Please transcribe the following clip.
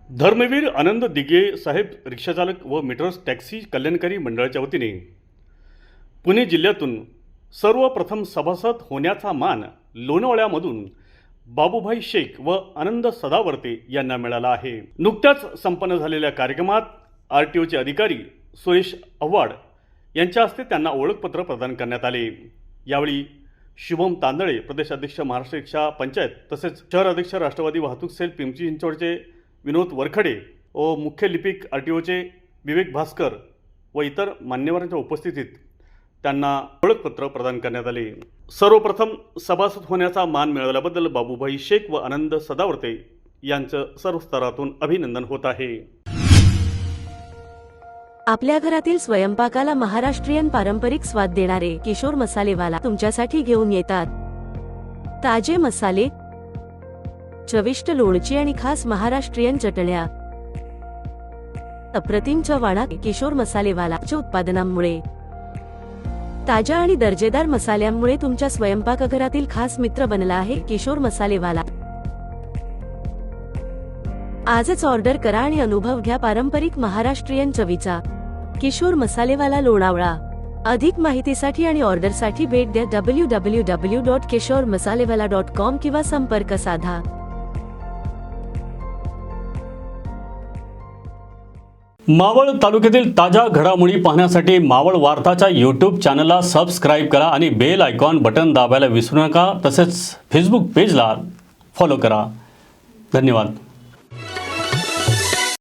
धर्मवीर आनंद दिघे साहेब रिक्षाचालक व metres taxi कल्याणकारी मंडळाच्या वतीने पुणे जिल्ह्यातून सर्वप्रथम सभासद होण्याचा मान लोणावळ्यामधून बाबूभाई शेख व आनंद सदावर्ते यांना मिळाला आहे। नुकत्याच संपन्न झालेल्या कार्यक्रमात आरटीओचे अधिकारी सुरेश आव्हाड यांच्या हस्ते त्यांना ओळखपत्र प्रदान करण्यात आले। यावेळी शुभम तांदळे प्रदेशाध्यक्ष महाराष्ट्र रिक्षा पंचायत तसेच शहर अध्यक्ष राष्ट्रवादी वाहतूक सेल पिंपरी चिंचवडचे विनोद वरखडे व मुख्य लिपिक आरटीओचे विवेक भास्कर व इतर मान्यवरांच्या उपस्थितीत त्यांना ओळखपत्र प्रदान करण्यात आले। सर्वप्रथम सभासद होण्याचा मान मिळवल्याबद्दल बाबूभाई शेख व आनंद सदावर्ते यांचं सर्व स्तरातून अभिनंदन होत आहे। आपल्या घरातील स्वयंपाकाला महाराष्ट्रीयन पारंपरिक स्वाद देणारे किशोर मसालेवाला तुमच्यासाठी घेऊन येतात ताजे मसाले, चविष्ट लोणची आणि खास महाराष्ट्रीयन चटण्या। अप्रतिम चवाणा किशोर मसालेवालाच्या उत्पादनांमुळे, ताज्या आणि दर्जेदार मसाल्यांमुळे तुमच्या स्वयंपाकघरातील खास मित्र बनला आहे किशोर मसालेवाला। आजच ऑर्डर करा आणि अनुभव घ्या पारंपरिक महाराष्ट्रीयन चवीचा। किशोर मसालेवाला लोणावळा। अधिक माहितीसाठी आणि ऑर्डरसाठी भेट द्या www.kishormasalevala.com किंवा संपर्क साधा। मावळ तालुक्यातील ताज्या घडामोडी पाहण्यासाठी मावळ वार्ताच्या यूट्यूब चॅनलला सबस्क्राईब करा आणि बेल आयकॉन बटन दाबायला विसरू नका। तसेच फेसबुक पेजला फॉलो करा। धन्यवाद।